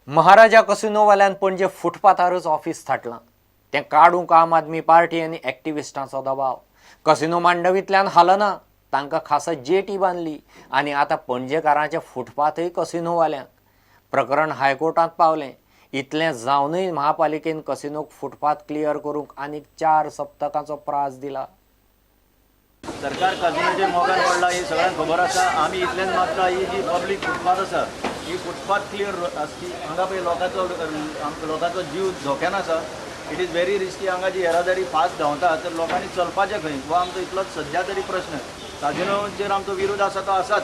महाराजा कसिनोवाल्यान Panaji फुटपाथारच office थाटलां तें काडूंक आम आदमी पार्टी आनी एक्टिविस्टांचो दबाव. कसिनो मांडवींतल्यान हालना, तांकां खासा जेटी बांदली आनी आतां पणजेकारांचे फुटपाथय कसिनोवाल्यांक. प्रकरण हायकोर्टांत पावलें. इतलें जावनय महापालिकेन कसिनोक फुटपाथ क्लियर करूंक आनीक 4 सप्तकांचो प्राझ दिला. सरकार कसिनोचेर मोगान पडला ही सगळ्यांक खबर आसा. आमी इतलेंच मागता ही जी पब्लीक फुटपाथ आसा ही फुटपाथ क्लियर आसची. हांगा पळय लोकांचो जीव धोक्यान आसा. It is very risky. हांगा जी येरादारी फास्ट धांवता तर लोकांनी चलपाचें खंय हो आमचो इतलोच सध्या तरी प्रश्न. कसिनोचेर आमचो विरोध आसा तो आसाच.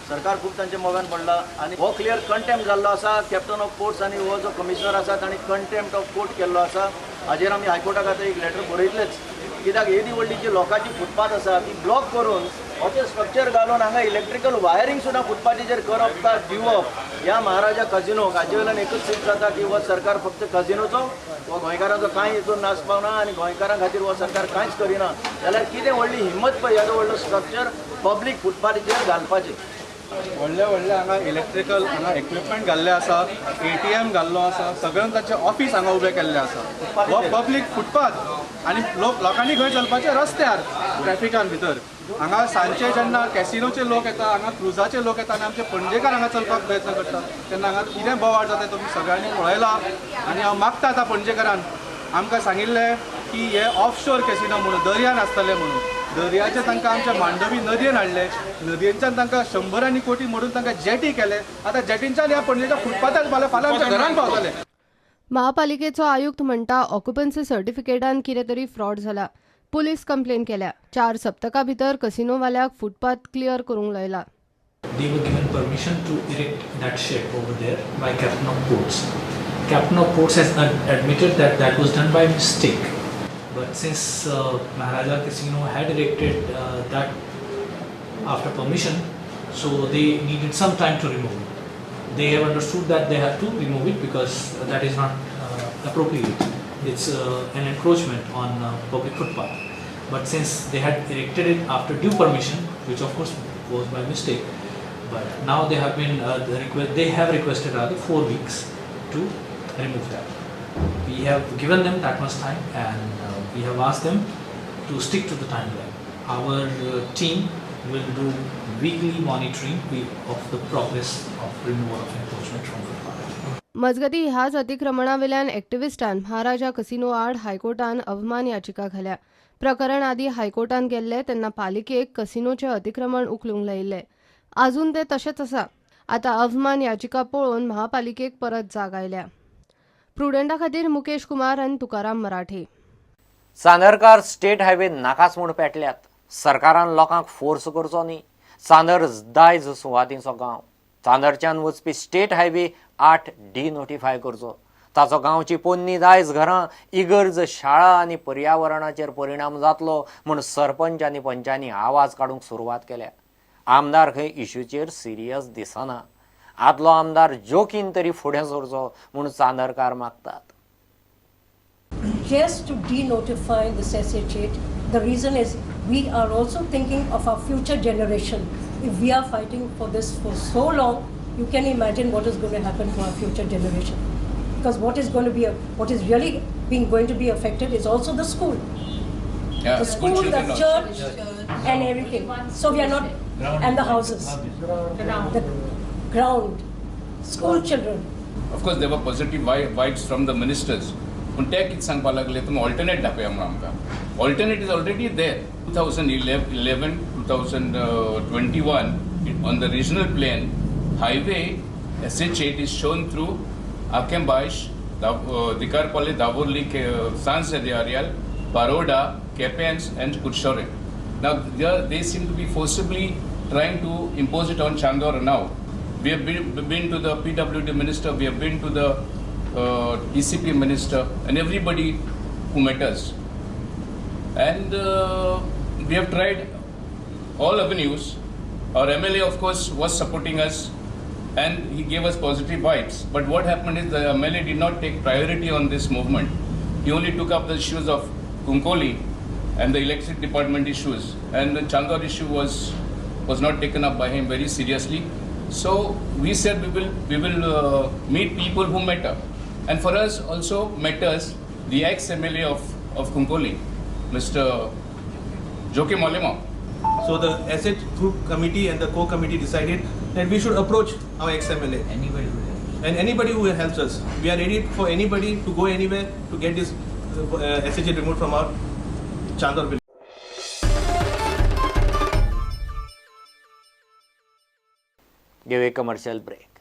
सरकार खूब तांचे मोगान पडला आनी हो क्लियर कंटेम्प्ट जाल्लो आसा. कॅप्टन ऑफ कोर्ट्स आनी हो जो कमिशनर आसा तांणी कंटेम्प्ट ऑफ कोर्ट केल्लो आसा. हाजेर आमी हायकोर्टाक आतां एक लेटर बरयतलेच. कित्याक येदी व्हडली जी लोकांची फुटपाथ आसा ती ब्लॉक करून अशें स्ट्रक्चर घालून हांगा इलेक्ट्रिकल वायरींग सुद्दां फुटपाथीचेर करप का दिवप ह्या महाराजा कसिनोक हाजे वयल्यान एकच सिद्ध जाता की हो सरकार फक्त कसिनोचो हो गोंयकारांचो कांय हितून नाश पावना आनी गोंयकारां खातीर हो सरकार कांयच करिना. जाल्यार कितें व्हडली हिम्मत पळय ह्याचो व्हडलो स्ट्रक्चर पब्लीक फुटपाथीचेर घालपाचें. व्हडले हांगा इलेक्ट्रिकल हांगा इक्विपमेंट घाल्ले आसा. ATM घाल्लो आसा. सगळ्यांक तांचे ऑफिस हांगा उबे केल्ले आसा. हो पब्लीक फुटपाथ आनी लोकांनी खंय चलपाचे रस्त्यार ट्रॅफिकान भितर. हांगा सांजचे जेन्ना कॅसिनोचे लोक येता हांगा क्रुजाचे लोक येता आनी आमचे पणजेकार हांगा चलपाक प्रयत्न करता तेन्ना हांगा कितें बोवाळ जाता तुमी सगळ्यांनी पळयलां. आनी हांव मागता आतां पणजेकारान आमकां सांगिल्लें की हे ऑफशोर कॅसिनो म्हणून दर्यान आसतले म्हणून. दर्याचे तांकां आमच्या मांडवी नदयेन हाडले. नदयेच्यान तांकां 100 कोटी मोडून तांकां जेटी केले. आतां जेटींच्यान ह्या पणजेच्या फुटपाथार फाल्यां आमच्या घरान पावतले. महापालिकेचो आयुक्त म्हणटा ऑक्युपन्सी सर्टिफिकेटान कितें तरी फ्रॉड जाला. पुलीस कंप्लेन केल्या. 4 सप्तकां भितर कसिनोवाल्याक फुटपाथ क्लियर करूंक लायला. They were given permission to erect that shed over there by Captain of Ports. Captain of Ports has admitted that that was done by mistake. But since Maharaja Casino had erected that after permission, so they needed some time to remove it. They have understood that they have to remove it because that is not appropriate. It's an encroachment on public footpath. But since they had erected it after due permission, which of course was by mistake, but now they have been they have requested rather 4 weeks to remove that. We have given them that much time and we have asked them to stick to the timeline. Our team will do weekly monitoring of the progress of removal of encroachment from footpath. मजगती ह्याच अतिक्रमणावेल्यान एक्टिविस्टान महाराजा casino आड हायकोर्टान अवमान याचिका घाल्या. प्रकरण आदी हायकोर्टान गेल्ले तेन्ना पालिकेक कसिनोचे अतिक्रमण उखलूंक लायिल्ले. आजून ते तशेंच आसा. आतां अवमान याचिका पळोवन महापालिकेक परत जाग आयल्या. प्रुडंटा खातीर मुकेश कुमार आनी तुकाराम मराठे. चांदरकार स्टेट हायवे नाकाच म्हूण पेटल्यात. सरकारान लोकांक फोर्स करचो न्ही. चांदर दायज सुवातींचो गांव. चांदरच्यान वचपी स्टेट हायवे 8 डिनोटिफाय करचो. ताचो गांवची पोन्नी दायज घरां, इगर्ज, शाळा आनी पर्यावरणाचेर परिणाम जातलो म्हूण सरपंच आनी पंचांनी आवाज काडूंक सुरवात केल्या. आमदार खंय इश्यूचेर सिरियस दिसना. आदलो आमदार जोखीन तरी फुडें सरचो म्हूण चांदरकार मागतात. Just to denotify this SH8, the reason is we are also thinking of our future generation. If we are fighting for this for so long, you can imagine what is going to happen to our future generation. Because what is really going to be affected is also the school. Yeah, the school, the church, and everything. So we are not, and the houses, the ground, school children. Of course, there were positive vibes from the ministers. पूण ते कितें सांगपाक लागले तुमी alternate दाखया म्हणून आमकां. Alternate is already there. 2011, 2021 on the regional plan highway SH8 is shown through Akembaish, Dikarpalli, Davorli, Sanse Areal, Baroda, Kepens and Kutshore. Now they seem to be forcibly trying to impose it on Chandor now. We have been to the PWD minister, we have been to the DCP minister and everybody who met us. And we have tried all avenues. Our MLA of course was supporting us and he gave us positive vibes. But what happened is the MLA did not take priority on this movement. He only took up the issues of Konkani and the electric department issues. And the Chandor issue was not taken up by him very seriously. So we said we will meet people who matter, and for us also matters the ex-MLA of Konkani, Mr. Joaquim Malema. So the asset group committee and the core committee decided that we should approach our ex-MLA. Anybody who helps us. We are ready for anybody to go anywhere to get this SHA removed from our Chandor village. give a commercial break.